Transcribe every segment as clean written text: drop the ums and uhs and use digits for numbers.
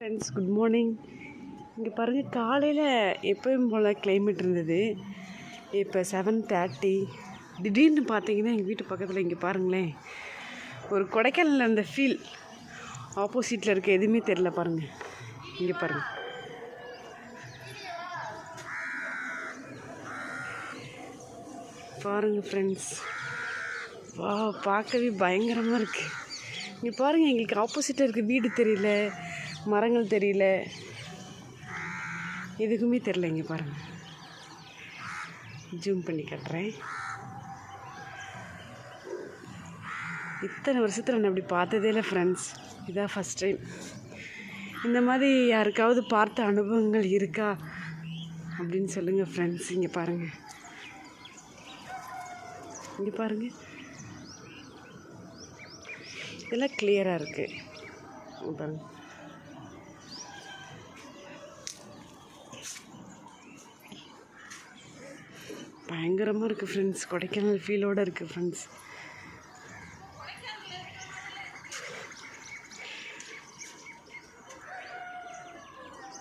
Friends, good morning. இங்கே பாருங்கள், காலையில் எப்பவும் போல் கிளைமேட் இருந்தது. இப்போ 7:30. திடீர்னு பார்த்தீங்கன்னா எங்கள் வீட்டு பக்கத்தில் இங்கே பாருங்களேன், ஒரு கொடைக்கானலில் அந்த ஃபீல் ஆப்போசிட்டில் இருக்க எதுவுமே தெரில. பாருங்கள், இங்கே பாருங்கள், பாருங்கள் ஃப்ரெண்ட்ஸ், வா, பார்க்கவே பயங்கரமாக இருக்குது. இங்கே பாருங்கள், எங்களுக்கு ஆப்போசிட்டில் இருக்க வீடு தெரியல, மரங்கள் தெரியல, எதுக்குமே தெரியல. இங்கே பாருங்கள், ஜூம் பண்ணி காட்டுறேன். இத்தனை வருஷத்தில் நான் அப்படி பார்த்ததே இல்லை ஃப்ரெண்ட்ஸ், இதான் ஃபஸ்ட் டைம். இந்த மாதிரி யாருக்காவது பார்த்த அனுபவங்கள் இருக்கா அப்படின்னு சொல்லுங்கள் ஃப்ரெண்ட்ஸ். இங்கே பாருங்கள், இங்கே பாருங்கள், இதெல்லாம் கிளியராக இருக்குது. பாருங்கள், பயங்கரமாக இருக்குது ஃப்ரெண்ட்ஸ். கொடைக்கானல் ஃபீலோடு இருக்குது ஃப்ரெண்ட்ஸ்.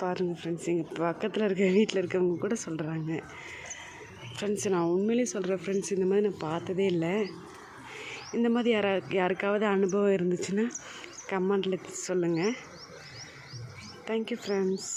பாருங்கள் ஃப்ரெண்ட்ஸ், எங்கள் பக்கத்தில் இருக்க வீட்டில் இருக்கவங்க கூட சொல்கிறாங்க. ஃப்ரெண்ட்ஸ், நான் உண்மையிலே சொல்கிறேன் ஃப்ரெண்ட்ஸ், இந்த மாதிரி நான் பார்த்ததே இல்லை. இந்த மாதிரி யாருக்காவது அனுபவம் இருந்துச்சுன்னா கமெண்டில் சொல்லுங்கள். Thank you friends.